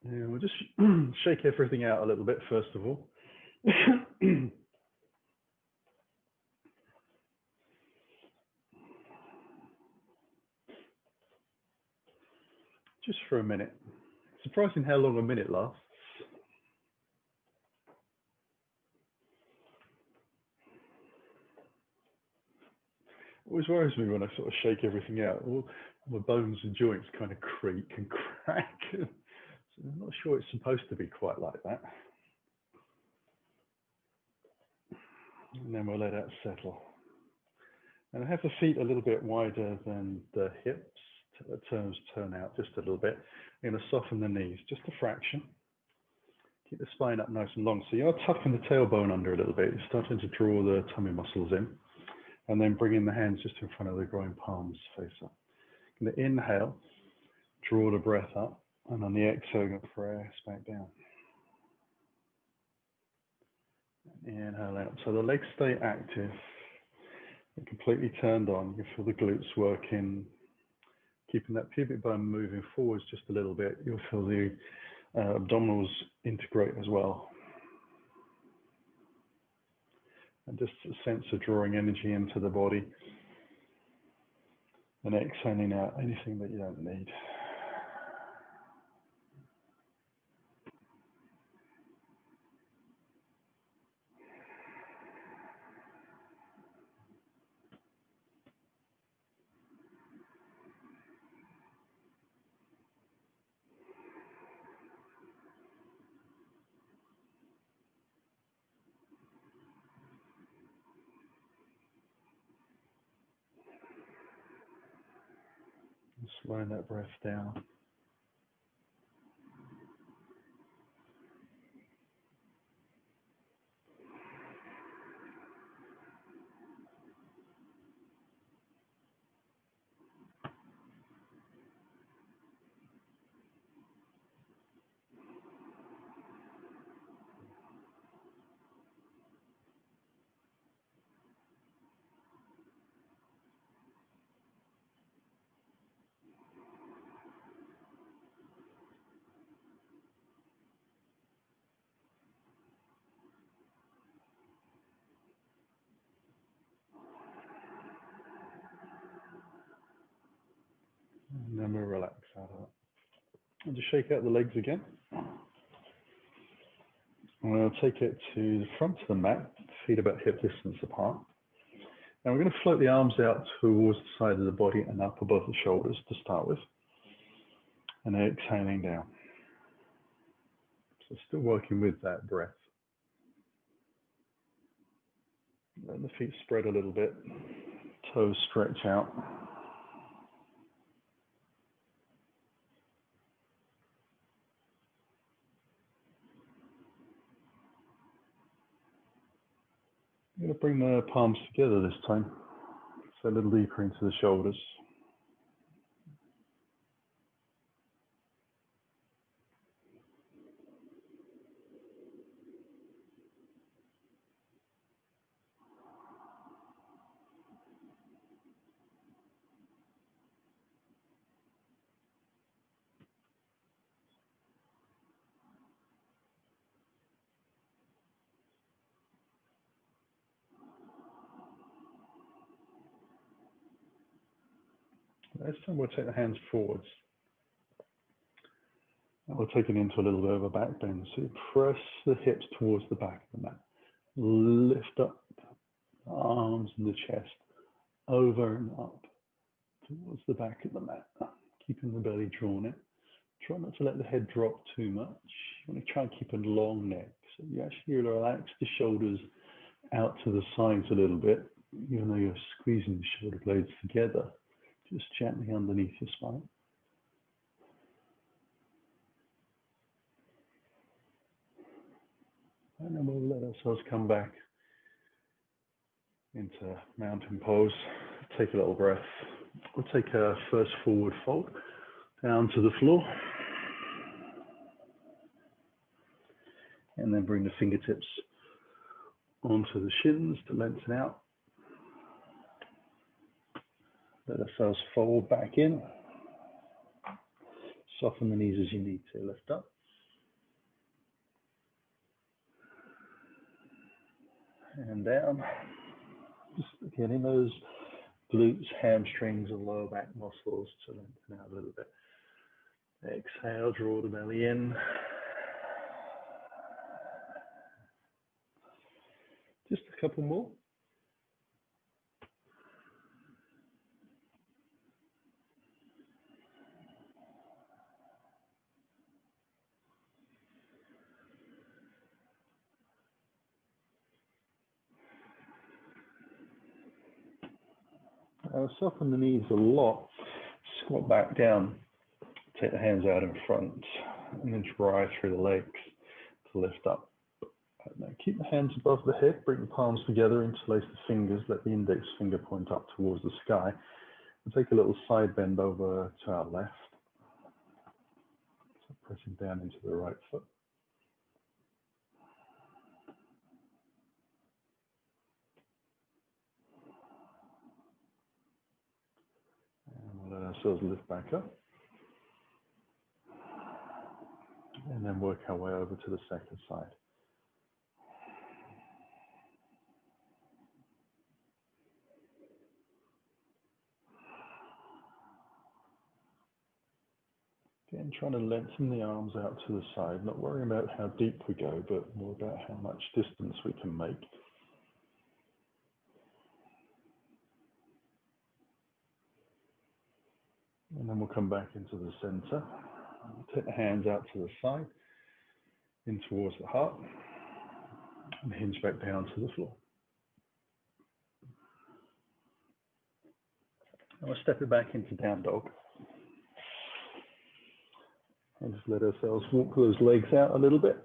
And we'll just shake everything out a little bit first of all. Just for a minute. Surprising how long a minute lasts. It always worries me when I sort of shake everything out. All my bones and joints kind of creak and crack. So I'm not sure it's supposed to be quite like that. And then we'll let that settle. And I have the feet a little bit wider than the hips. The toes turn out just a little bit. I'm going to soften the knees just a fraction. Keep the spine up nice and long. So you're tucking the tailbone under a little bit. You're starting to draw the tummy muscles in. And then bringing the hands just in front of the groin, palms face up. I'm going to inhale, draw the breath up. And on the exhale, I'm going to press back down. Inhale out. So the legs stay active. They're completely turned on. You feel the glutes working. Keeping that pubic bone moving forwards just a little bit. You'll feel the abdominals integrate as well. And just a sense of drawing energy into the body. And exhaling out anything that you don't need. Slowing that breath down. And then we'll relax out of it. And just shake out the legs again. And we'll take it to the front of the mat, feet about hip distance apart. And we're going to float the arms out towards the side of the body and up above the shoulders to start with. And then exhaling down. So still working with that breath. Let the feet spread a little bit. Toes stretch out. I'm going to bring the palms together this time. So a little deeper into the shoulders. This time we'll take the hands forwards. And we'll take it into a little bit of a back bend. So you press the hips towards the back of the mat. Lift up the arms and the chest over and up towards the back of the mat. Keeping the belly drawn in. Try not to let the head drop too much. You want to try and keep a long neck. So you actually relax the shoulders out to the sides a little bit, even though you're squeezing the shoulder blades together. Just gently underneath your spine. And then we'll let ourselves come back into mountain pose. Take a little breath. We'll take a first forward fold down to the floor. And then bring the fingertips onto the shins to lengthen out. Let ourselves fold back in. Soften the knees as you need to. Lift up. and down. Just getting those glutes, hamstrings, and lower back muscles to lengthen out a little bit. Exhale, draw the belly in. Just a couple more. Soften the knees a lot. Squat back down. Take the hands out in front and then drive through the legs to lift up. Now keep the hands above the head, bring the palms together, interlace the fingers, let the index finger point up towards the sky, and take a little side bend over to our left. So pressing down into the right foot. And we'll let ourselves lift back up. And then work our way over to the second side. Again, trying to lengthen the arms out to the side, not worrying about how deep we go, but more about how much distance we can make. And then we'll come back into the center. Take the hands out to the side, in towards the heart, and hinge back down to the floor. And we'll step it back into down dog. And just let ourselves walk those legs out a little bit.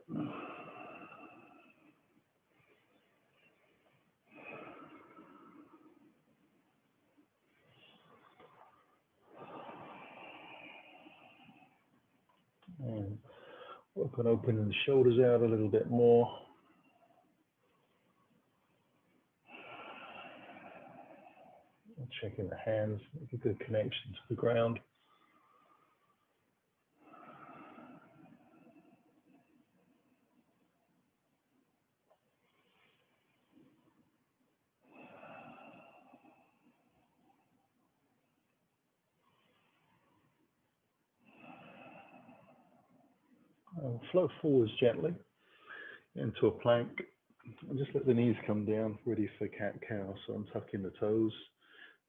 And work on opening the shoulders out a little bit more. And checking the hands, make a good connection to the ground. And float forwards gently into a plank. And just let the knees come down, ready for cat-cow. So I'm tucking the toes,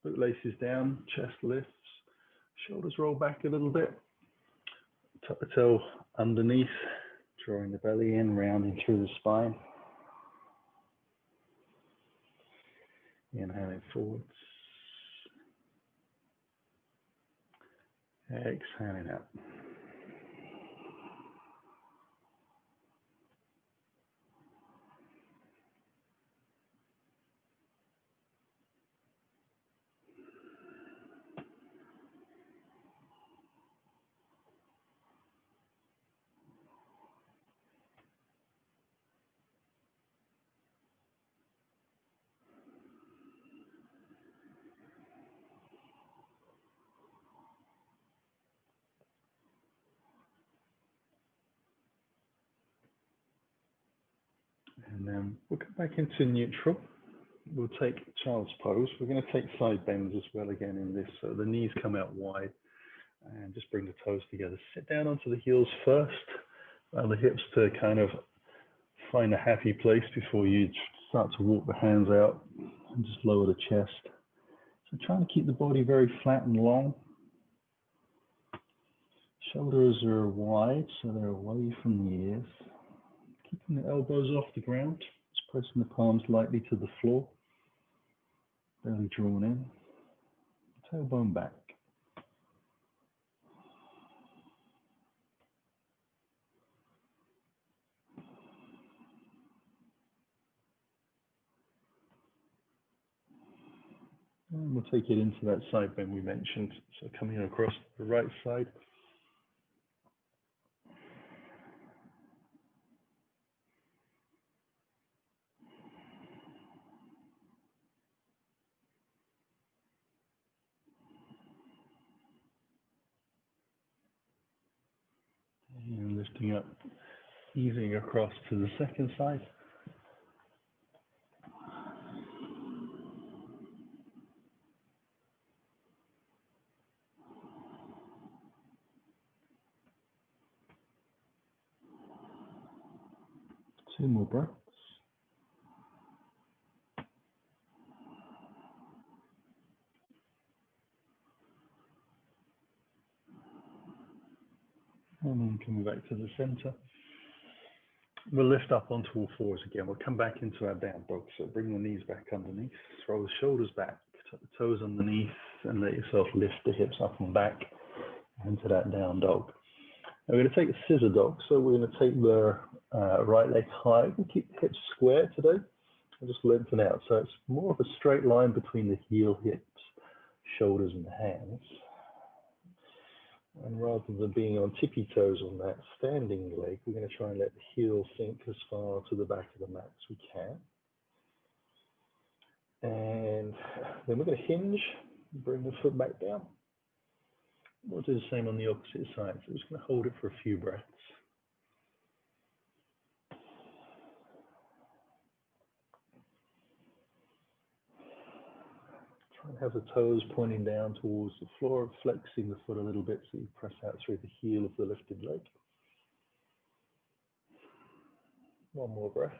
bootlaces down, chest lifts, shoulders roll back a little bit. Tuck the toe underneath, drawing the belly in, rounding through the spine. Inhaling forwards. Exhaling out. And then we'll come back into neutral. We'll take child's pose. We're going to take side bends as well again in this. So the knees come out wide and just bring the toes together. Sit down onto the heels first. Allow the hips to kind of find a happy place before you start to walk the hands out and just lower the chest. So trying to keep the body very flat and long. Shoulders are wide, so they're away from the ears. Keeping the elbows off the ground, just pressing the palms lightly to the floor. Belly drawn in, tailbone back. And we'll take it into that side bend we mentioned. So coming across the right side. And lifting up, easing across to the second side. 2 more breaths. And then coming back to the center. We'll lift up onto all fours again. We'll come back into our down dog. So bring the knees back underneath, throw the shoulders back, tuck the toes underneath, and let yourself lift the hips up and back into that down dog. Now we're going to take the scissor dog. So we're going to take the right leg high. We'll keep the hips square today and just lengthen out. So it's more of a straight line between the heel, hips, shoulders, and the hands. And rather than being on tippy toes on that standing leg, we're going to try and let the heel sink as far to the back of the mat as we can. And then we're going to hinge, bring the foot back down. We'll do the same on the opposite side. So we're just going to hold it for a few breaths. Try and have the toes pointing down towards the floor, flexing the foot a little bit so you press out through the heel of the lifted leg. One more breath.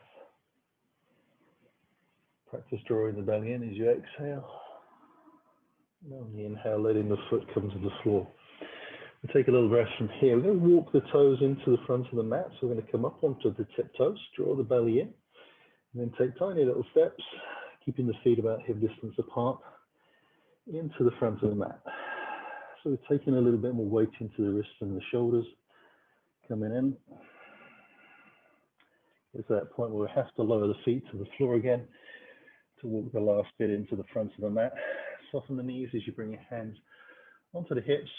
Practice drawing the belly in as you exhale. And on the inhale, letting the foot come to the floor. We'll take a little breath from here. We're going to walk the toes into the front of the mat. So we're going to come up onto the tip toes, draw the belly in, and then take tiny little steps, keeping the feet about hip distance apart, into the front of the mat. So we're taking a little bit more weight into the wrists and the shoulders, coming in. It's that point where we have to lower the feet to the floor again to walk the last bit into the front of the mat. Soften the knees as you bring your hands onto the hips.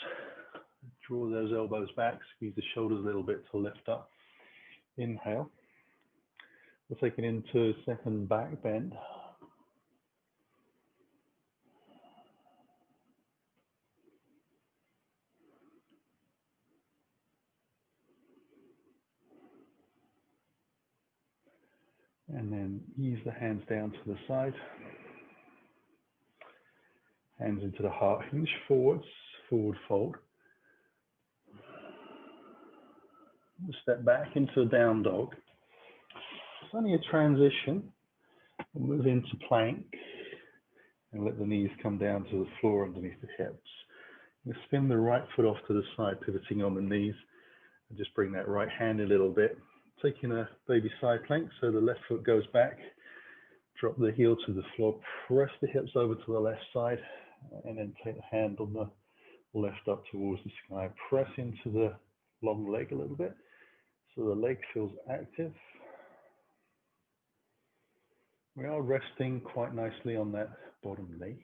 Draw those elbows back, squeeze the shoulders a little bit to lift up. Inhale. We'll take it into second back bend. And then ease the hands down to the side. Hands into the heart hinge, forwards, forward fold. We'll step back into a down dog. It's only a transition. We'll move into plank and let the knees come down to the floor underneath the hips. We'll spin the right foot off to the side, pivoting on the knees, and just bring that right hand a little bit. Taking a baby side plank, so the left foot goes back, drop the heel to the floor, press the hips over to the left side, and then take the hand on the left up towards the sky. Press into the long leg a little bit, so the leg feels active. We are resting quite nicely on that bottom knee.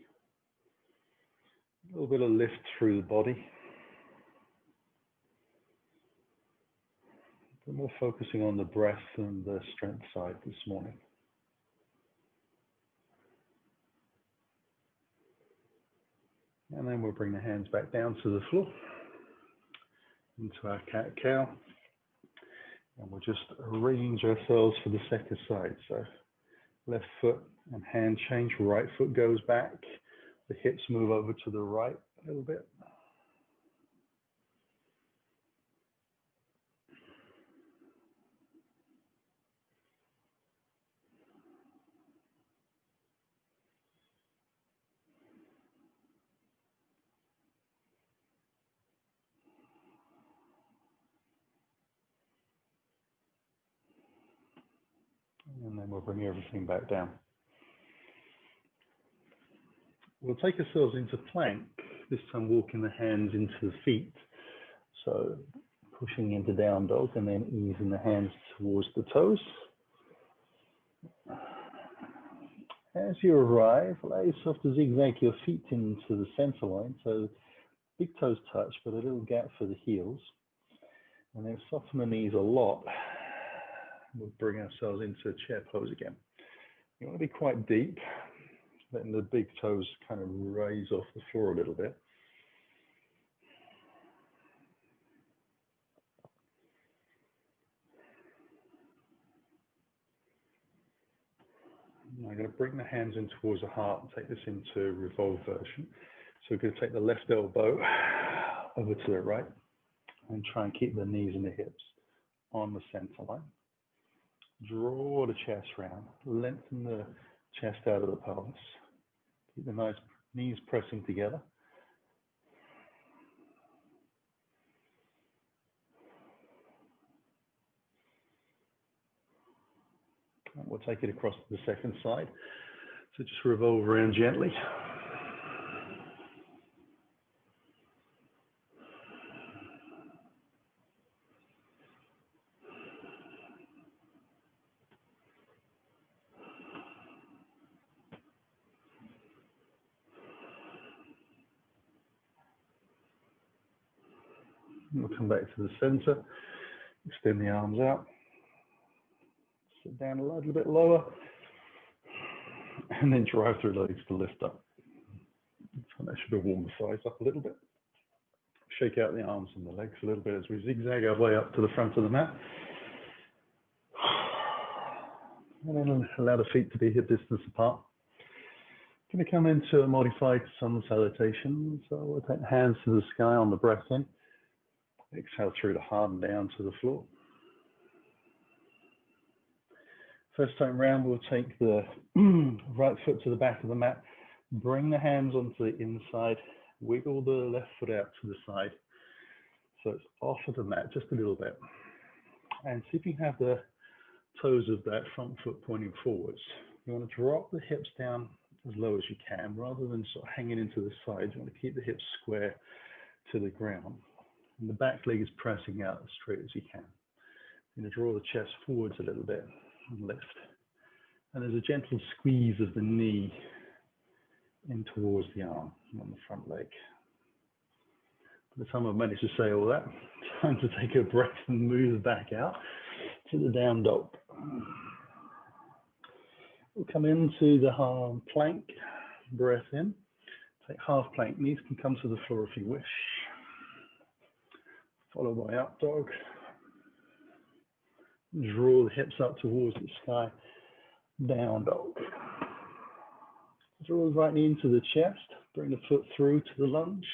A little bit of lift through the body. We're more focusing on the breath and the strength side this morning. And then we'll bring the hands back down to the floor, into our cat-cow. And we'll just arrange ourselves for the second side. So left foot and hand change, right foot goes back. The hips move over to the right a little bit. And then we'll bring everything back down. We'll take ourselves into plank, this time walking the hands into the feet. So pushing into down dog and then easing the hands towards the toes. As you arrive, allow yourself to zigzag your feet into the center line. So big toes touch, but a little gap for the heels. And then soften the knees a lot. We'll bring ourselves into a chair pose again. You want to be quite deep, letting the big toes kind of raise off the floor a little bit. I'm going to bring the hands in towards the heart and take this into revolve version. So we're going to take the left elbow over to the right and try and keep the knees and the hips on the center line. Draw the chest round, lengthen the chest out of the pelvis. Keep the nice knees pressing together. And we'll take it across to the second side. So just revolve around gently. We'll come back to the center, extend the arms out, sit down a little bit lower, and then drive through the legs to lift up. So that should warm the thighs up a little bit. Shake out the arms and the legs a little bit as we zigzag our way up to the front of the mat. And then allow the feet to be hip distance apart. Going to come into a modified sun salutation. So we'll take the hands to the sky on the breath in. Exhale through the heart and down to the floor. First time round, we'll take the right foot to the back of the mat. Bring the hands onto the inside. Wiggle the left foot out to the side. So it's off of the mat just a little bit. And see if you have the toes of that front foot pointing forwards. You want to drop the hips down as low as you can, rather than sort of hanging into the sides. You want to keep the hips square to the ground. And the back leg is pressing out as straight as you can. You're going to draw the chest forwards a little bit and lift. And there's a gentle squeeze of the knee in towards the arm on the front leg. By the time I've managed to say all that, time to take a breath and move back out to the down dog. We'll come into the half plank, breath in, take half plank, knees can come to the floor if you wish. Followed by up dog. Draw the hips up towards the sky, down dog. Draw the right knee into the chest, bring the foot through to the lunge.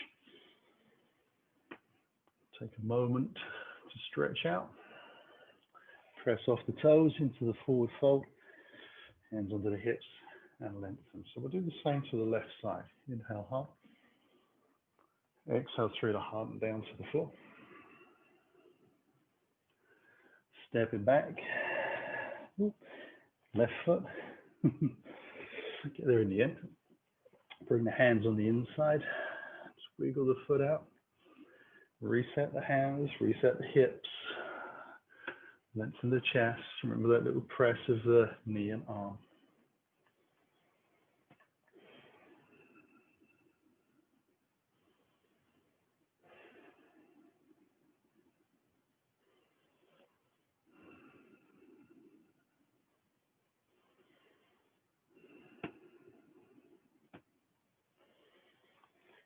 Take a moment to stretch out. Press off the toes into the forward fold, hands under the hips and lengthen. So we'll do the same to the left side. Inhale hard. Exhale through the heart and down to the floor. Stepping back. Left foot. Get there in the end. Bring the hands on the inside. Just wiggle the foot out. Reset the hands, reset the hips. Lengthen the chest. Remember that little press of the knee and arm.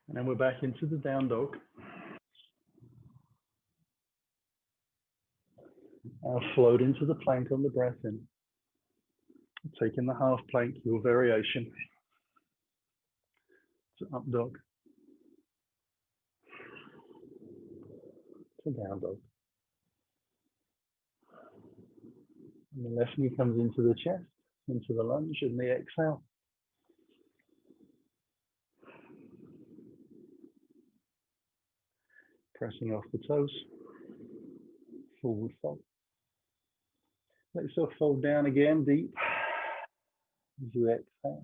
And then we're back into the down dog. I'll float into the plank on the breath in. Taking the half plank, your variation. To up dog. To down dog. And the left knee comes into the chest, into the lunge and the exhale. Pressing off the toes. Forward fold. Let yourself fold down again, deep, as you exhale.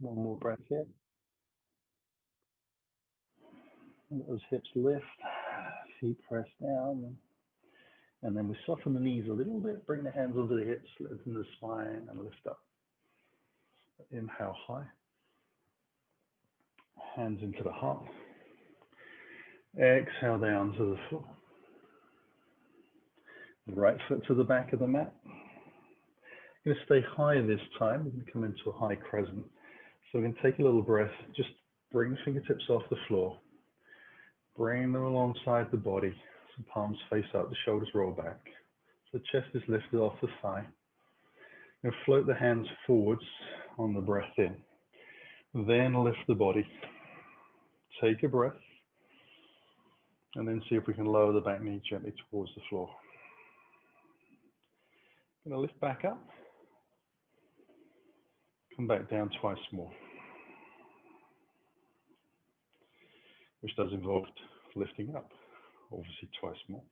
One more breath here. Let those hips lift, feet press down. And then we soften the knees a little bit, bring the hands onto the hips, lengthen the spine and lift up. Inhale high. Hands into the heart. Exhale down to the floor. Right foot to the back of the mat. You're going to stay high this time. We're going to come into a high crescent. So we're going to take a little breath. Just bring the fingertips off the floor. Bring them alongside the body. So palms face up, the shoulders roll back. So the chest is lifted off the thigh. You're going to float the hands forwards on the breath in. Then lift the body. Take a breath. And then see if we can lower the back knee gently towards the floor. Going to lift back up. Come back down twice more, which does involve lifting up, obviously twice more.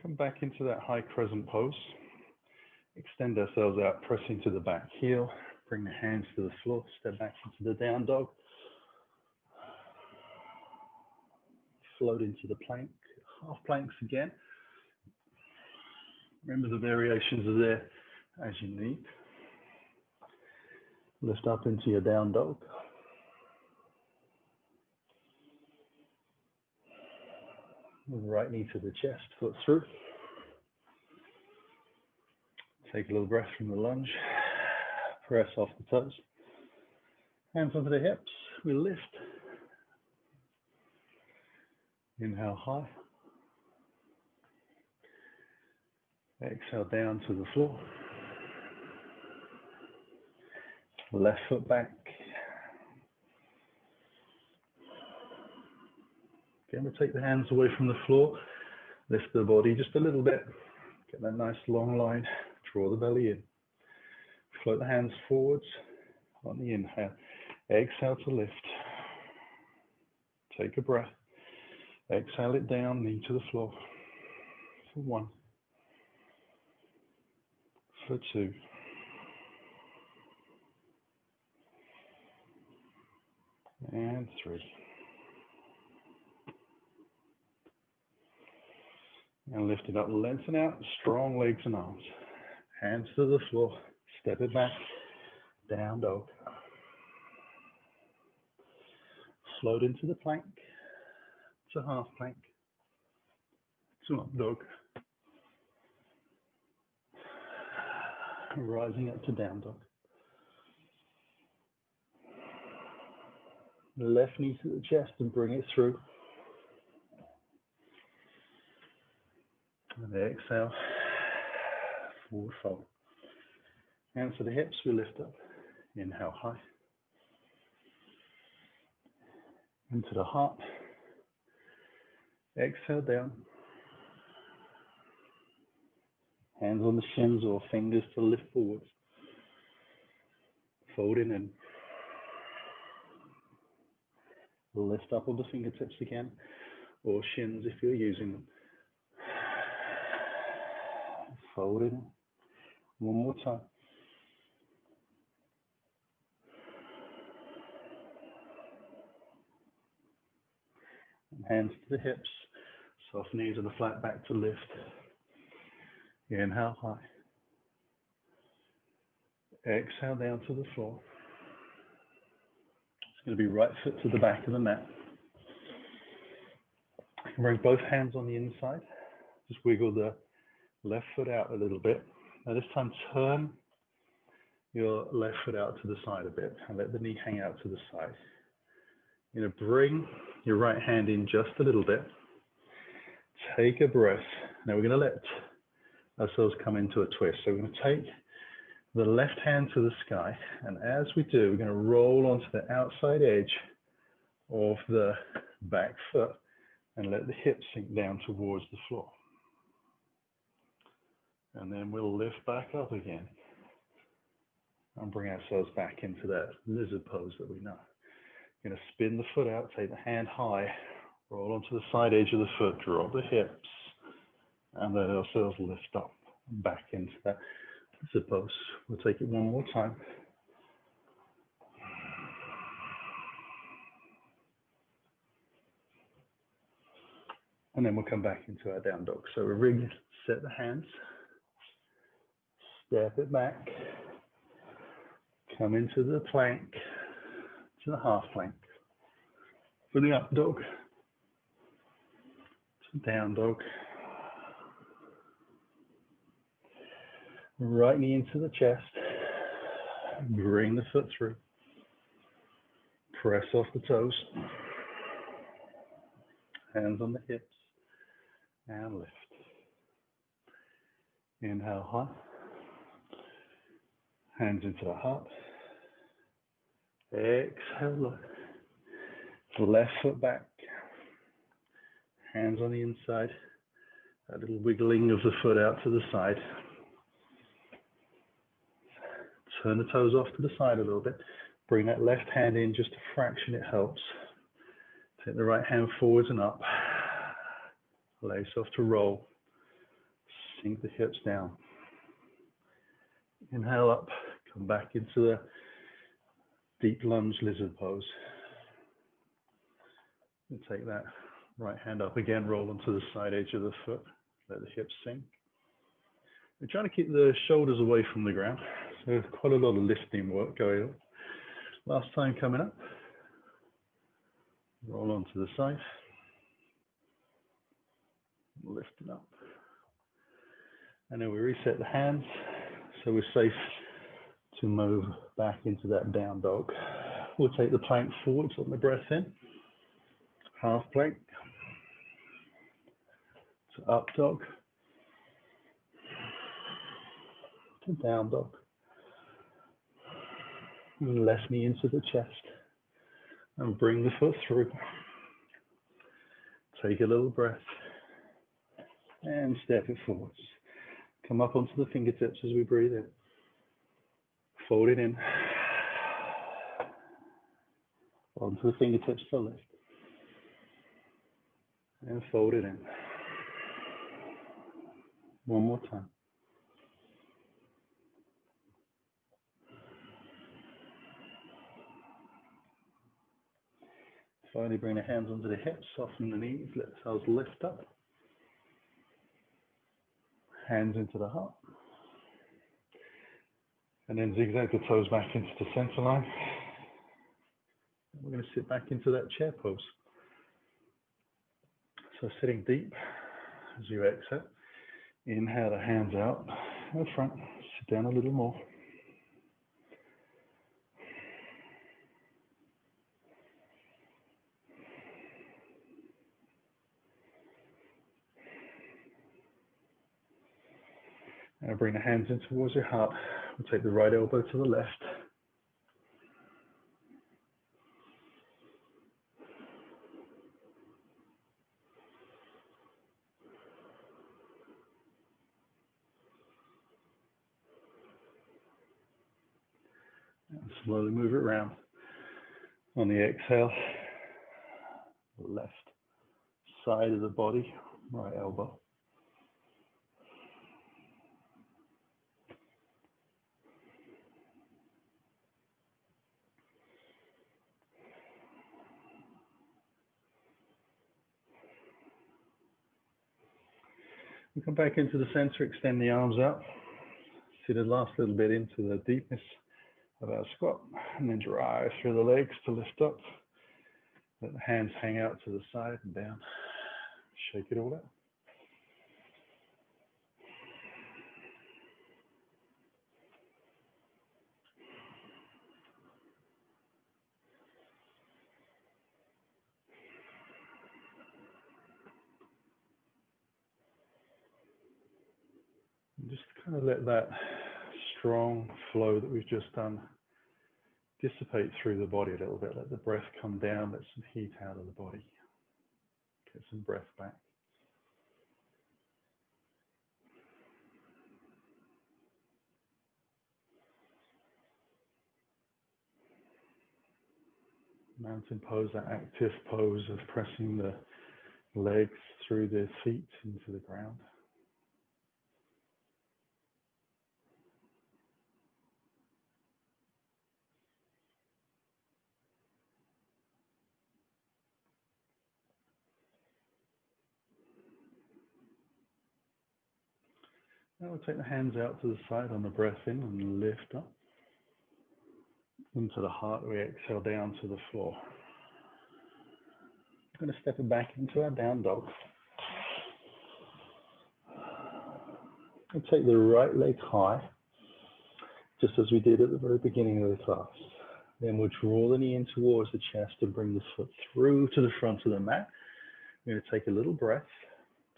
Come back into that high crescent pose. Extend ourselves out, pressing to the back heel. Bring the hands to the floor, step back into the down dog. Float into the plank, half planks again. Remember the variations are there as you need. Lift up into your down dog. Right knee to the chest, foot through. Take a little breath from the lunge. Press off the toes. Hands onto the hips. We lift. Inhale high. Exhale down to the floor. Left foot back. Again, we'll take the hands away from the floor. Lift the body just a little bit. Get that nice long line. Draw the belly in. Float the hands forwards on the inhale. Exhale to lift. Take a breath. Exhale it down, knee to the floor. For 1. For 2. And 3. And lift it up, lengthen out, strong legs and arms. Hands to the floor, step it back, down dog. Float into the plank, to half plank, to up dog. Rising up to down dog. Left knee to the chest and bring it through. And exhale, forward fold. Hands to the hips, we lift up. Inhale high. Into the heart. Exhale down. Hands on the shins or fingers to lift forwards. Folding in. Lift up on the fingertips again, or shins if you're using them. Fold in. One more time. And hands to the hips. Soft knees and a flat back to lift. Inhale high. Exhale down to the floor. It's going to be right foot to the back of the mat. You can bring both hands on the inside. Just wiggle the left foot out a little bit. Now this time turn your left foot out to the side a bit and let the knee hang out to the side. You're going to bring your right hand in just a little bit. Take a breath. Now we're going to let ourselves come into a twist. So we're going to take the left hand to the sky, and as we do, we're going to roll onto the outside edge of the back foot and let the hips sink down towards the floor. And then we'll lift back up again and bring ourselves back into that lizard pose that we know. We're going to spin the foot out, take the hand high, roll onto the side edge of the foot, drop the hips, and let ourselves lift up back into that lizard pose. We'll take it one more time. And then we'll come back into our down dog. So we'll reset the hands, step it back, come into the plank, to the half plank, for the up dog, to down dog, right knee into the chest, bring the foot through, press off the toes, hands on the hips, and lift. Inhale high, hands into the heart, Exhale, look. Left foot back. Hands on the inside. That little wiggling of the foot out to the side. Turn the toes off to the side a little bit. Bring that left hand in just a fraction, it helps. Take the right hand forwards and up. Allow yourself to roll. Sink the hips down. Inhale up, come back into the deep lunge lizard pose. And take that right hand up again, roll onto the side edge of the foot. Let the hips sink. We're trying to keep the shoulders away from the ground. So there's quite a lot of lifting work going on. Last time coming up. Roll onto the side. Lift it up. And then we reset the hands. So we're safe to move back into that down dog. We'll take the plank forwards on the breath in. Half plank. To up dog. To down dog. And left knee into the chest. And bring the foot through. Take a little breath. And step it forwards. Come up onto the fingertips as we breathe in. Fold it in. Onto the fingertips to lift. And fold it in. One more time. Finally bring the hands onto the hips, soften the knees, let the toes lift up. Hands into the heart. And then zigzag the toes back into the center line. And we're going to sit back into that chair pose. So sitting deep as you exhale. Inhale the hands out in front. Sit down a little more. And bring the hands in towards your heart. We'll take the right elbow to the left. And slowly move it around. On the exhale, left side of the body, right elbow. We come back into the center, extend the arms out. See the last little bit into the deepness of our squat, and then drive through the legs to lift up. Let the hands hang out to the side and down. Shake it all out. And just kind of let that strong flow that we've just done dissipate through the body a little bit. Let the breath come down, let some heat out of the body. Get some breath back. Mountain pose, that active pose of pressing the legs through the feet into the ground. Now we'll take the hands out to the side on the breath in and lift up. Into the heart, we exhale down to the floor. I'm going to step it back into our down dog. And take the right leg high, just as we did at the very beginning of the class. Then we'll draw the knee in towards the chest and bring the foot through to the front of the mat. We're going to take a little breath.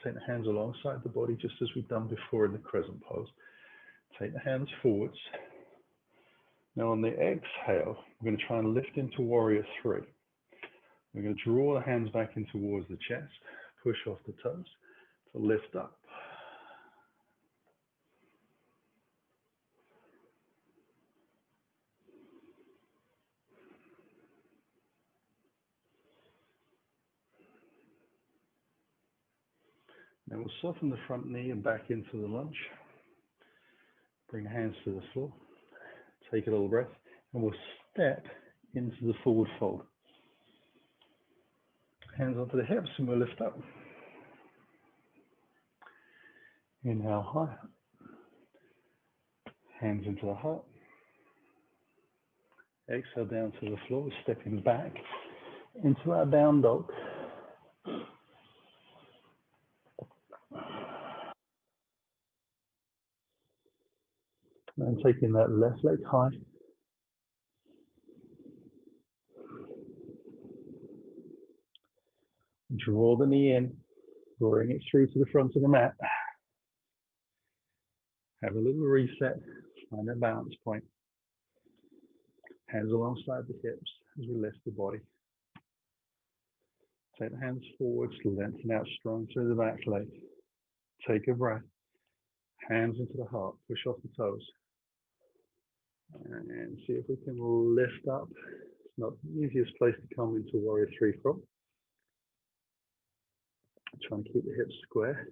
Take the hands alongside the body, just as we've done before in the crescent pose. Take the hands forwards. Now on the exhale, we're going to try and lift into warrior three. We're going to draw the hands back in towards the chest, push off the toes to lift up. Now we'll soften the front knee and back into the lunge. Bring the hands to the floor. Take a little breath, and we'll step into the forward fold. Hands onto the hips, and we'll lift up. Inhale high. Hands into the heart. Exhale down to the floor, stepping back into our down dog. And taking that left leg high. Draw the knee in, drawing it through to the front of the mat. Have a little reset, find a balance point. Hands alongside the hips as we lift the body. Take the hands forwards, lengthen out strong through the back leg. Take a breath. Hands into the heart, push off the toes. And see if we can lift up. It's not the easiest place to come into warrior three from. Trying to keep the hips square.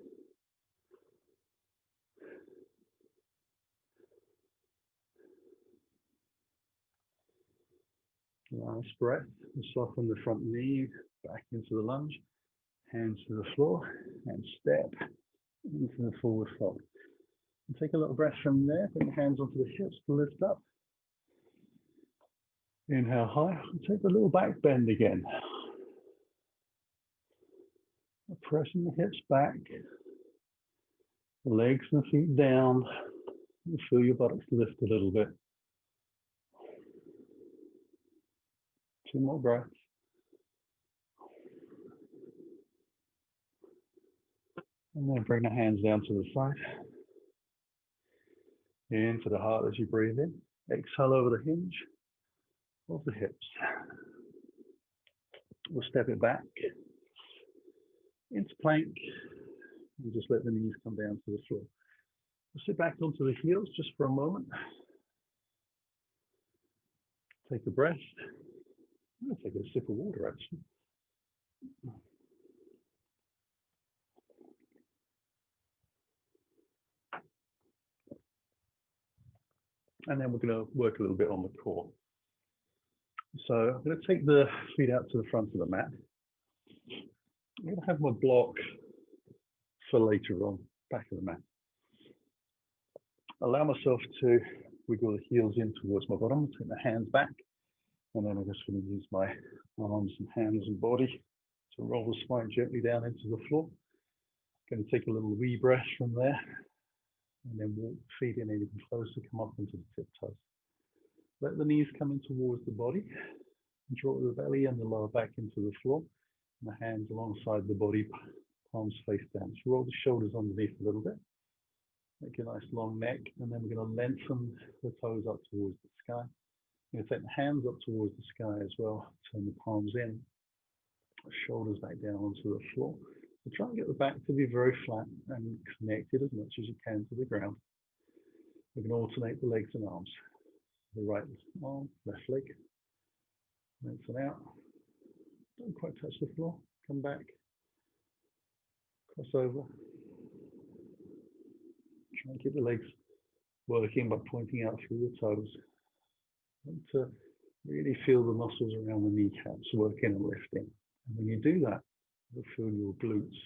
Last breath. Soften the front knee back into the lunge. Hands to the floor and step into the forward fold. And take a little breath from there. Bring the hands onto the hips to lift up. Inhale high. Take a little back bend again. Pressing the hips back. Legs and feet down. And feel your buttocks lift a little bit. 2 more breaths. And then bring the hands down to the side. Into the heart as you breathe in. Exhale over the hinge of the hips. We'll step it back into plank and just let the knees come down to the floor. We'll sit back onto the heels just for a moment. Take a breath. I'm going to take a sip of water actually. And then we're going to work a little bit on the core. So I'm going to take the feet out to the front of the mat. I'm going to have my block for later on, back of the mat. Allow myself to wiggle the heels in towards my bottom, take the hands back, and then I'm just going to use my arms and hands and body to roll the spine gently down into the floor. Going to take a little wee breath from there, and then walk the feet in even closer, come up into the tiptoes. Let the knees come in towards the body, draw the belly and the lower back into the floor, and the hands alongside the body, palms face down. So roll the shoulders underneath a little bit. Make a nice long neck, and then we're going to lengthen the toes up towards the sky. You're going to take the hands up towards the sky as well. Turn the palms in, shoulders back down onto the floor. So try and get the back to be very flat and connected as much as you can to the ground. We're going to alternate the legs and arms. The right arm, left leg. Lengthen out. Don't quite touch the floor. Come back. Cross over. Try and keep the legs working by pointing out through the toes. And to really feel the muscles around the kneecaps working and lifting. And when you do that, you'll feel your glutes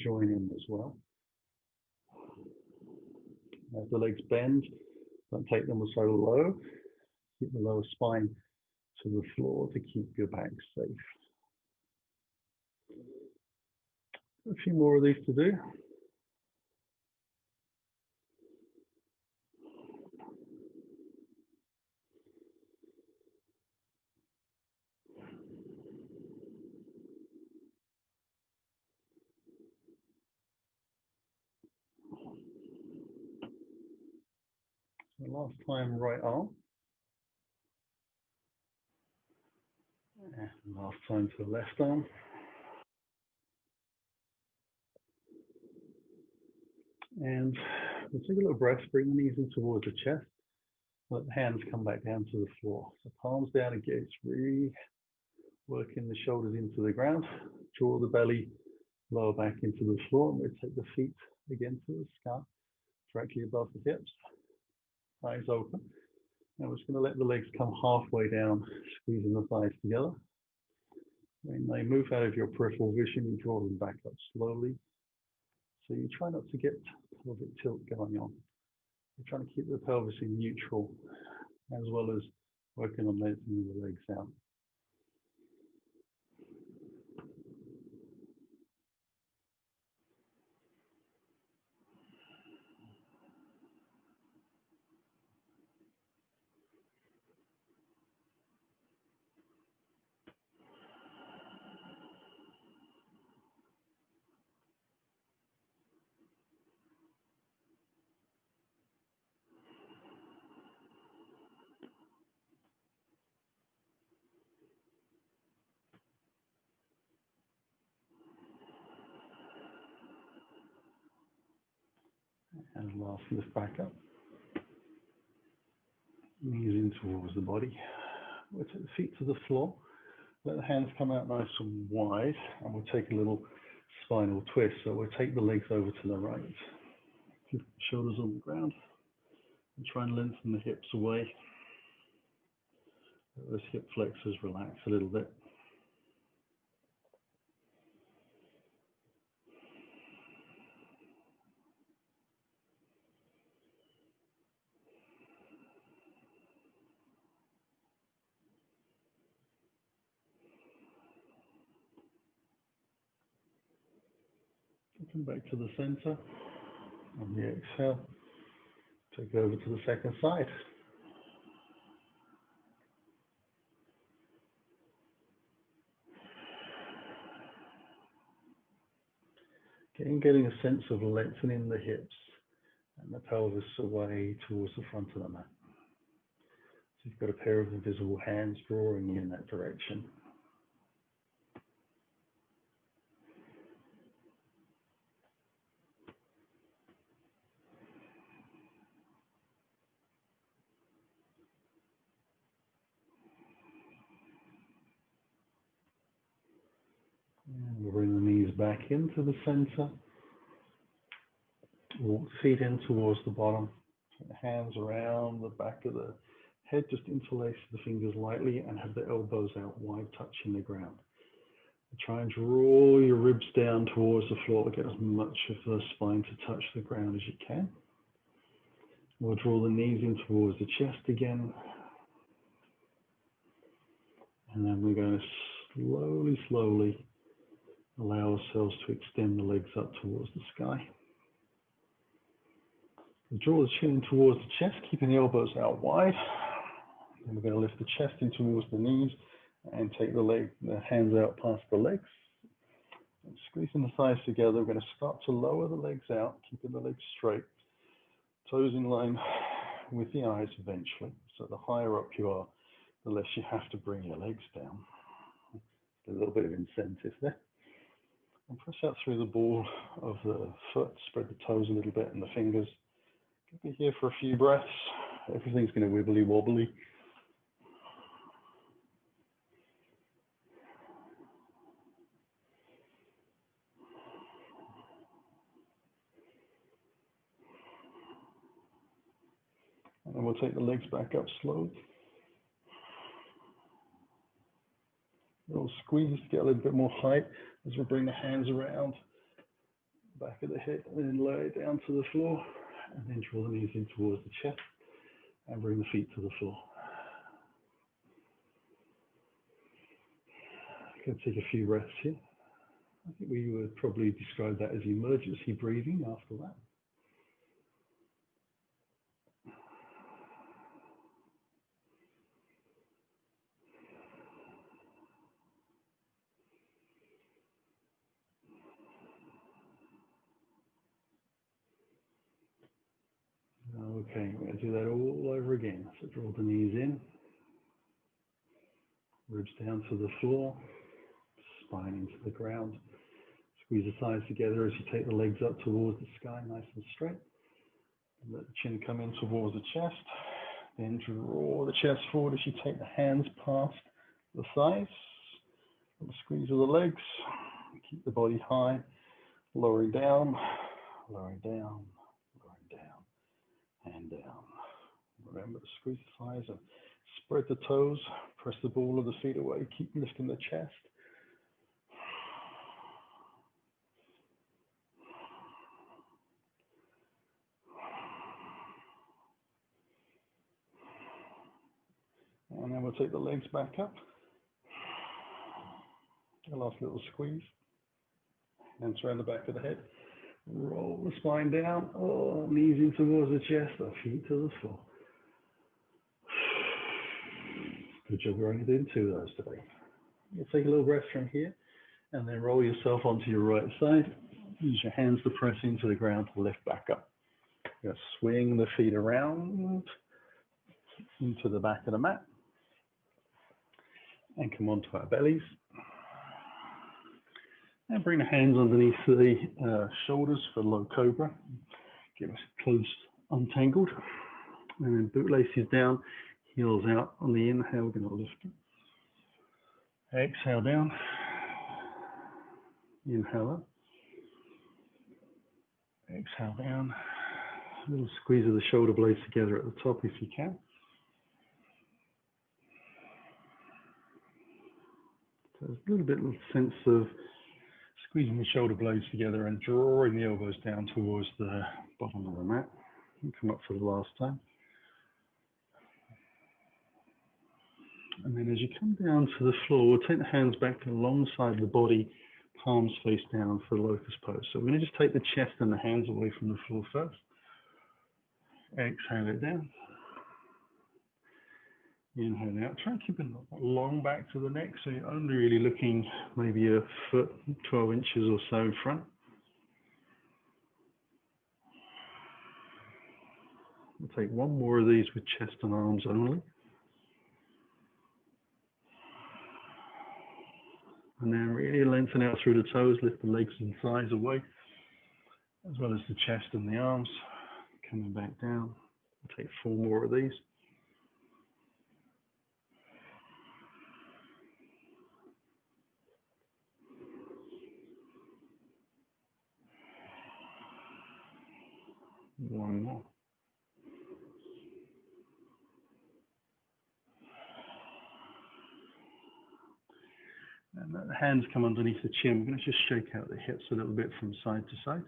join in as well. As the legs bend, don't take them so low. Keep the lower spine to the floor to keep your back safe. A few more of these to do. So last time, right arm. Last time to the left arm. And we'll take a little breath, bring the knees in towards the chest. Let the hands come back down to the floor. So palms down and gaze, really working the shoulders into the ground. Draw the belly lower back into the floor. And we'll take the feet again to the sky, directly above the hips. Eyes open. Now we're just going to let the legs come halfway down, squeezing the thighs together. When they move out of your peripheral vision, you draw them back up slowly. So you try not to get pelvic tilt going on. You're trying to keep the pelvis in neutral, as well as working on lengthening the legs out. And last, lift back up. Knees in towards the body. We'll take the feet to the floor. Let the hands come out nice and wide. And we'll take a little spinal twist. So we'll take the legs over to the right. Keep the shoulders on the ground. And try and lengthen the hips away. Let those hip flexors relax a little bit. Come back to the center. On the exhale, take it over to the second side. Getting a sense of lengthening the hips and the pelvis away towards the front of the mat. So you've got a pair of invisible hands drawing you in that direction. And we'll bring the knees back into the center. Walk the feet in towards the bottom. Take the hands around the back of the head. Just interlace the fingers lightly and have the elbows out wide, touching the ground. Try and draw your ribs down towards the floor. Get as much of the spine to touch the ground as you can. We'll draw the knees in towards the chest again. And then we're going to slowly allow ourselves to extend the legs up towards the sky. We'll draw the chin in towards the chest, keeping the elbows out wide. Then we're going to lift the chest in towards the knees and take the hands out past the legs. And squeezing the thighs together, we're going to start to lower the legs out, keeping the legs straight. Toes in line with the eyes eventually. So the higher up you are, the less you have to bring your legs down. A little bit of incentive there. And press out through the ball of the foot, spread the toes a little bit and the fingers. Be here for a few breaths. Everything's going to wibbly wobbly. And then we'll take the legs back up slowly. A little squeeze to get a little bit more height as we bring the hands around the back of the head and then lower it down to the floor. And then draw the knees in towards the chest and bring the feet to the floor. I'm going to take a few breaths here. I think we would probably describe that as emergency breathing after that. Okay, we're going to do that all over again. So draw the knees in, Ribs down to the floor, spine into the ground. Squeeze the thighs together as you take the legs up towards the sky, nice and straight. Let the chin come in towards the chest. Then draw the chest forward as you take the hands past the thighs. Squeeze of the legs. Keep the body high. Lowering down, lowering down, lowering down, and down. Remember to squeeze the thighs and spread the toes. Press the ball of the feet away. Keep lifting the chest. And then we'll take the legs back up. A last little squeeze. Hands around the back of the head. Roll the spine down. Oh, knees in towards the chest. The feet to the floor. Good job, we're only doing 2 of those today. You take a little breath from here and then roll yourself onto your right side. Use your hands to press into the ground to lift back up. You're going to swing the feet around into the back of the mat and come onto our bellies. And bring the hands underneath the shoulders for low cobra. Get us close, untangled. And then bootlaces down, heels out. On the inhale, we're going to lift it. Exhale down. Inhale up. Exhale down. A little squeeze of the shoulder blades together at the top if you can. So there's a little bit of sense of squeezing the shoulder blades together and drawing the elbows down towards the bottom of the mat. And come up for the last time. And then as you come down to the floor, we'll take the hands back alongside the body, palms face down for the locust pose. So we're going to just take the chest and the hands away from the floor first. Exhale it down. Inhale out. Try and keep it long back to the neck, so you're only really looking maybe a foot, 12 inches or so in front. We'll take 1 more of these with chest and arms only. And then really lengthen out through the toes, lift the legs and thighs away, as well as the chest and the arms. Coming back down. We'll take 4 more of these. One more. And the hands come underneath the chin. We're going to just shake out the hips a little bit from side to side.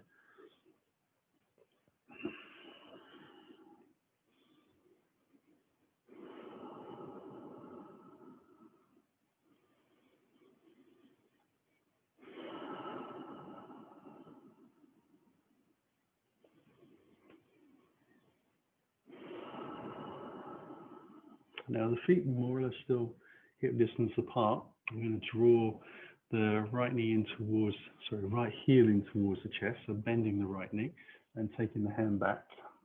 Now the feet more or less still hip distance apart. I'm going to draw the right knee in towards, right heel in towards the chest, so bending the right knee and taking the hand back.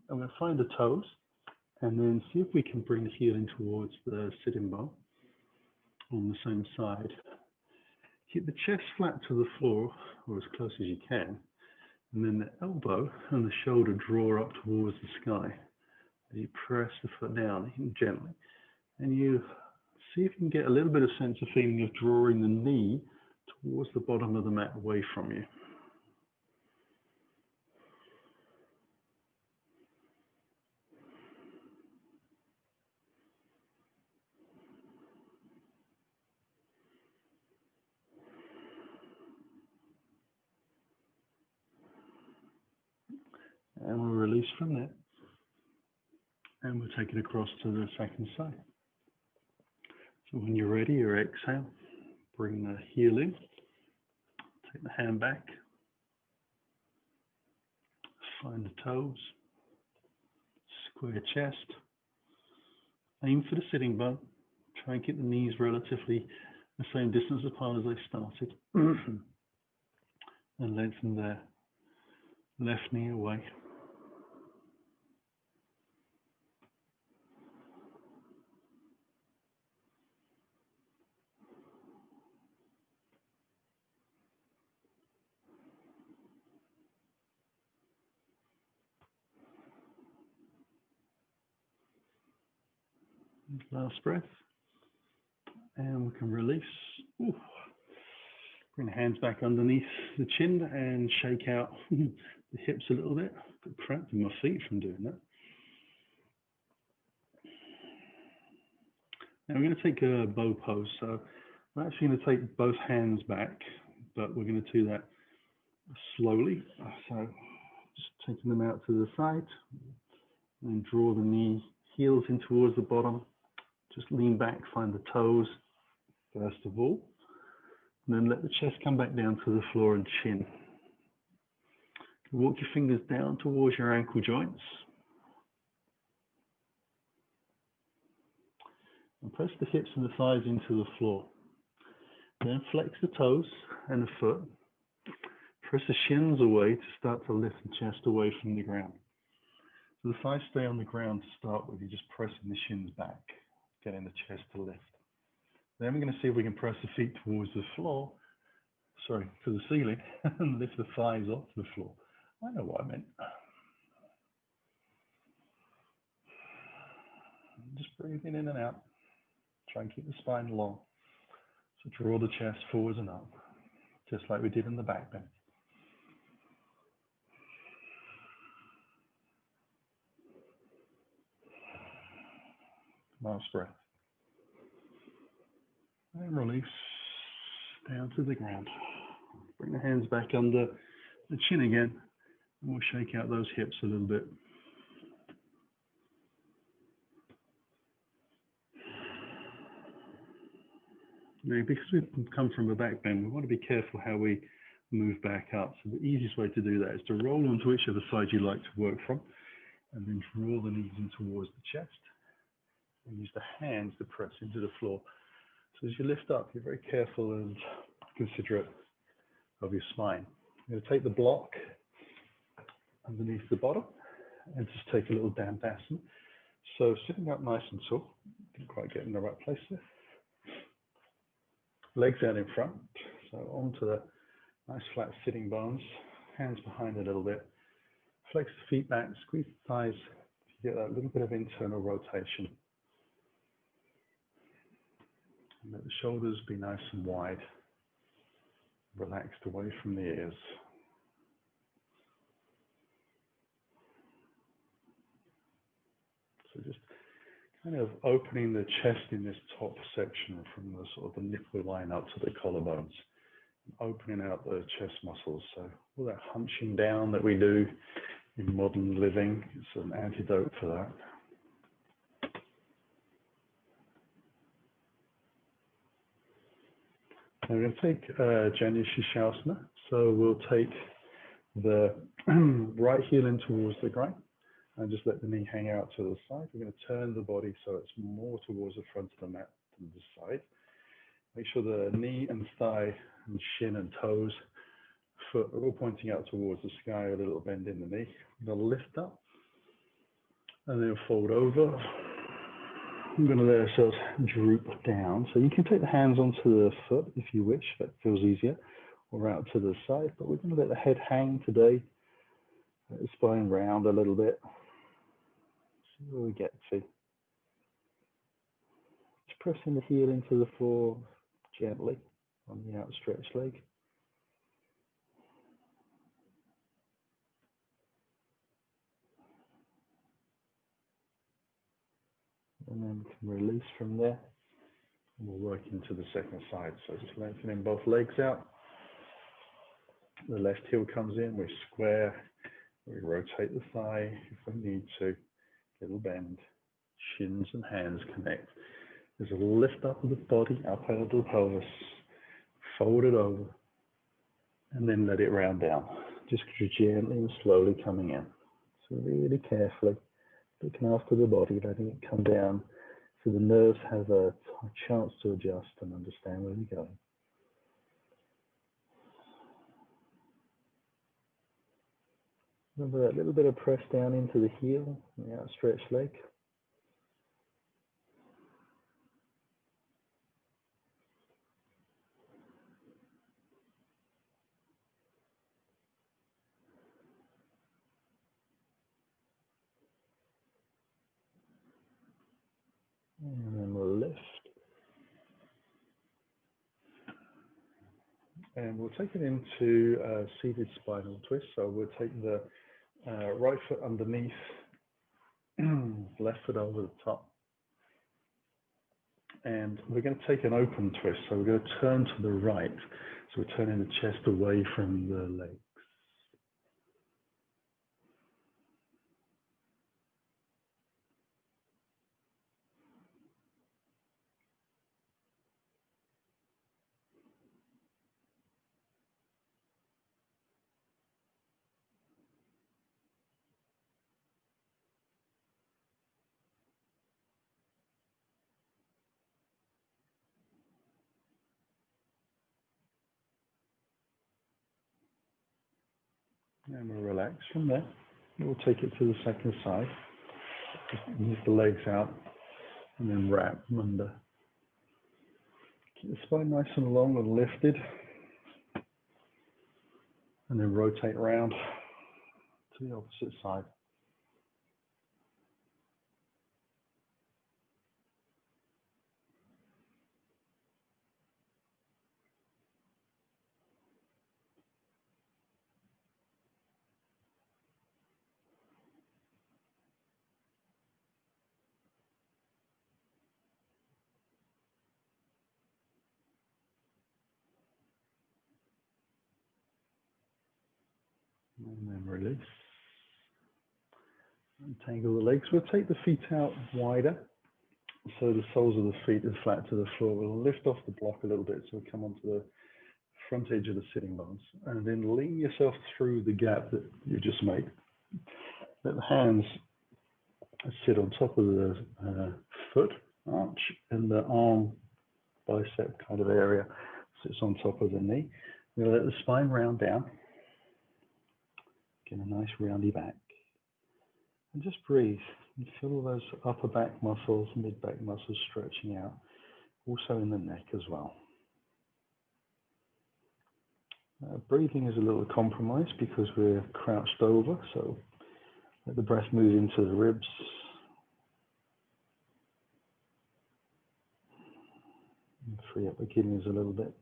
I'm going to find the toes and then see if we can bring the heel in towards the sitting bone on the same side. Keep the chest flat to the floor or as close as you can, and then the elbow and the shoulder draw up towards the sky. As you press the foot down gently, and you see if you can get a little bit of sense of feeling of drawing the knee towards the bottom of the mat away from you. And we'll release from there. And we'll take it across to the second side. So when you're ready, you exhale, bring the heel in, take the hand back, find the toes, square chest, aim for the sitting bone, try and keep the knees relatively the same distance apart as they started, and lengthen the left knee away. Last breath. And we can release. Ooh. Bring the hands back underneath the chin and shake out the hips a little bit. Got cramp in my feet from doing that. Now we're going to take a bow pose. So we're actually going to take both hands back, but we're going to do that slowly. So just taking them out to the side and draw the knee, heels in towards the bottom. Just lean back, find the toes first of all. And then let the chest come back down to the floor and chin. Walk your fingers down towards your ankle joints. And press the hips and the thighs into the floor. Then flex the toes and the foot. Press the shins away to start to lift the chest away from the ground. So the thighs stay on the ground to start with. You're just pressing the shins back, getting the chest to lift. Then we're going to see if we can press the feet towards the floor, to the ceiling, and lift the thighs off the floor. I know what I meant. Just breathing in and out. Try and keep the spine long. So draw the chest forwards and up, just like we did in the back bend. Last breath. And release down to the ground. Bring the hands back under the chin again, and we'll shake out those hips a little bit. Now, because we've come from a back bend, we want to be careful how we move back up. So the easiest way to do that is to roll onto whichever side you like to work from, and then draw the knees in towards the chest, and use the hands to press into the floor. So as you lift up, you're very careful and considerate of your spine. You're going to take the block underneath the bottom and just take a little dandasana. So sitting up nice and tall, didn't quite get in the right place there. Legs out in front, so onto the nice flat sitting bones, hands behind a little bit. Flex the feet back, squeeze the thighs to get that little bit of internal rotation. And let the shoulders be nice and wide, relaxed away from the ears. So just kind of opening the chest in this top section from the sort of the nipple line up to the collarbones, and opening out the chest muscles. So all that hunching down that we do in modern living, it's an antidote for that. Now we're going to take Janu Shishasana. So we'll take the right heel in towards the ground and just let the knee hang out to the side. We're going to turn the body so it's more towards the front of the mat than the side. Make sure the knee and thigh and shin and toes, foot are all pointing out towards the sky, a little bend in the knee. We're going to lift up and then fold over. I'm going to let ourselves droop down. So you can take the hands onto the foot if you wish, that feels easier, or out to the side, but we're going to let the head hang today. Let the spine round a little bit. See where we get to. Just pressing the heel into the floor gently on the outstretched leg. And then we can release from there. And we'll work into the second side. So just lengthening both legs out. The left heel comes in, we square, we rotate the thigh if we need to. Little bend, shins and hands connect. There's a lift up of the body, up out of the pelvis, fold it over, and then let it round down. Just gently and slowly coming in. So really carefully looking after the body, letting it come down so the nerves have a chance to adjust and understand where you're going. Remember that little bit of press down into the heel, the outstretched leg. And And we'll take it into seated spinal twist. So we'll take the right foot underneath, left foot over the top. And we're going to take an open twist. So we're going to turn to the right. So we're turning the chest away from the legs. And we'll relax from there. We'll take it to the second side. Just lift the legs out and then wrap them under. Keep the spine nice and long and lifted. And then rotate around to the opposite side. And then release. Untangle the legs. We'll take the feet out wider so the soles of the feet are flat to the floor. We'll lift off the block a little bit so we come onto the front edge of the sitting bones. And then lean yourself through the gap that you just made. Let the hands sit on top of the foot arch, and the arm bicep kind of area sits on top of the knee. We'll let the spine round down. Get a nice roundy back. And just breathe. And feel all those upper back muscles, mid back muscles stretching out. Also in the neck as well. Breathing is a little compromised because we're crouched over, so let the breath move into the ribs. And free up the kidneys a little bit.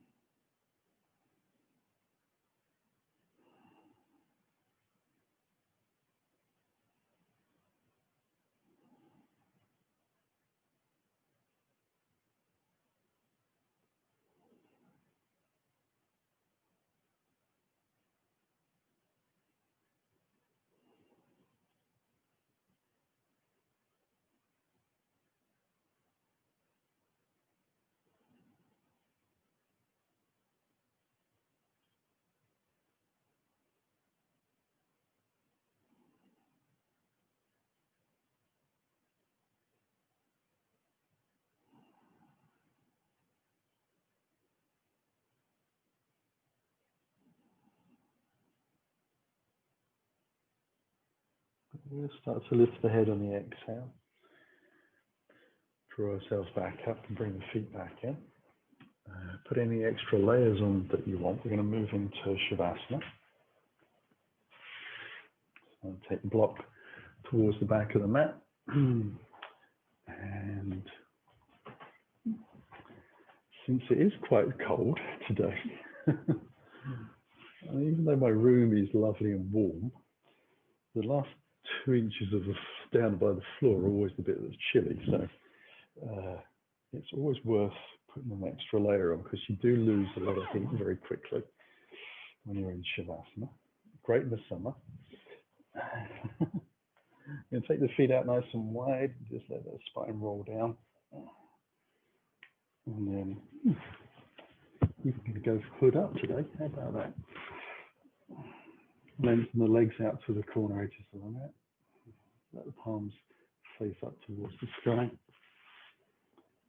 We'll start to lift the head on the exhale. Draw ourselves back up and bring the feet back in. Put any extra layers on that you want. We're going to move into Shavasana. So take the block towards the back of the mat. And since it is quite cold today, and even though my room is lovely and warm, the last 2 inches of the down by the floor are always the bit that's chilly. So it's always worth putting an extra layer on because you do lose a lot of heat very quickly when you're in Shavasana. Great in the summer. You can take the feet out nice and wide, just let the spine roll down. And then we're going to go hood up today. How about that? Lengthen the legs out to the corner edges of the mat. Let the palms face up towards the sky.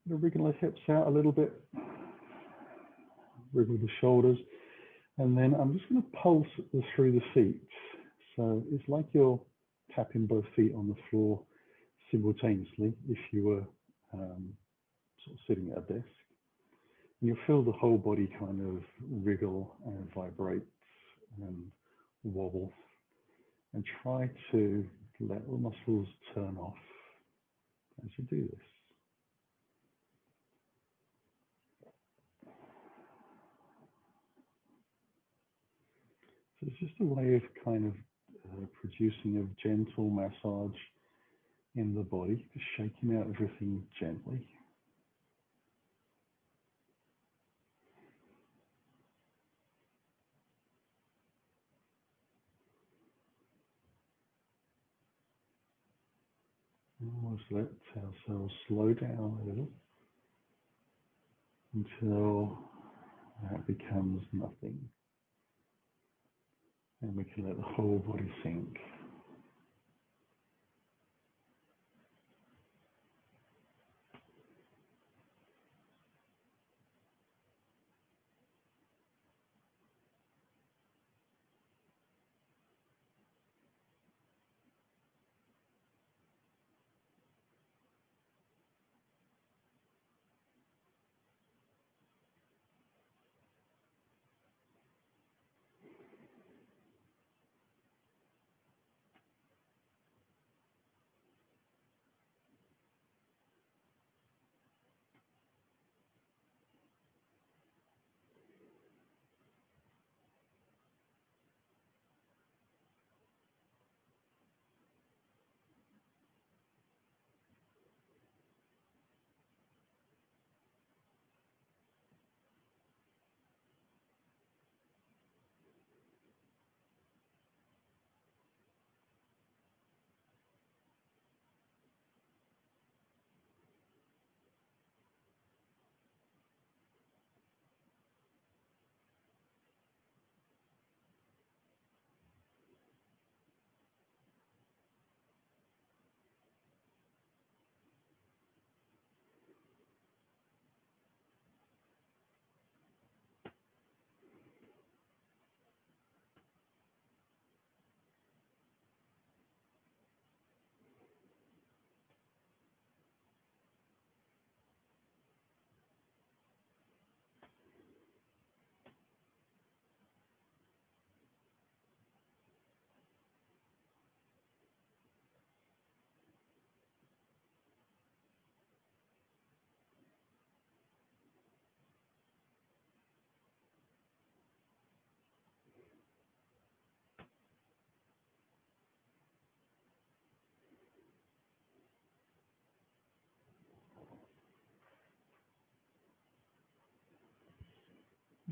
Wriggle the hips out a little bit. Wriggle the shoulders. And then I'm just going to pulse through the feet. So it's like you're tapping both feet on the floor simultaneously if you were sort of sitting at a desk. And you'll feel the whole body kind of wriggle and vibrate and wobble. And try to let the muscles turn off as you do this. just a way of kind of producing a gentle massage in the body, just shaking out everything gently. Almost let ourselves slow down a little until that becomes nothing. And we can let the whole body sink.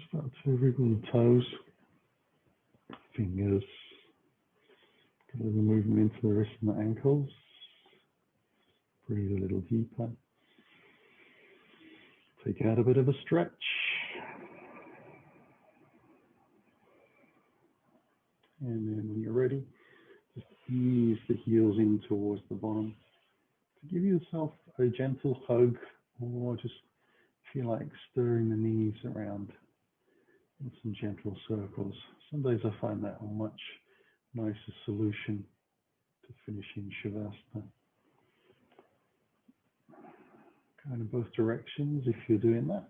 Start to wriggle the toes, fingers, get a little movement into the wrists and the ankles. Breathe a little deeper. Take out a bit of a stretch. And then when you're ready, just ease the heels in towards the bottom. To give yourself a gentle hug, or just feel like stirring the knees around in some gentle circles. Some days I find that a much nicer solution to finishing Shavasana. Going in both directions if you're doing that.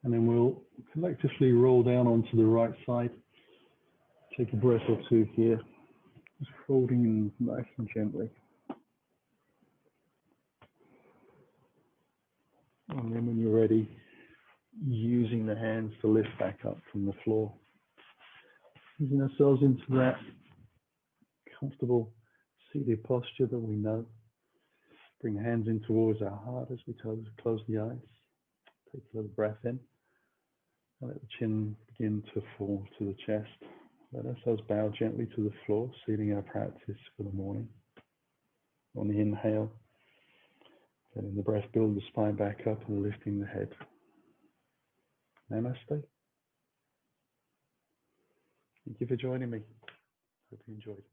And then we'll collectively roll down onto the right side. Take a breath or two here. Just folding in nice and gently. And then when you're ready, using the hands to lift back up from the floor. Using ourselves into that comfortable seated posture that we know. Bring the hands in towards our heart as we close the eyes. Take a little breath in. And let the chin begin to fall to the chest. Let ourselves bow gently to the floor, sealing our practice for the morning. On the inhale, letting the breath build the spine back up and lifting the head. Namaste. Thank you for joining me. Hope you enjoyed.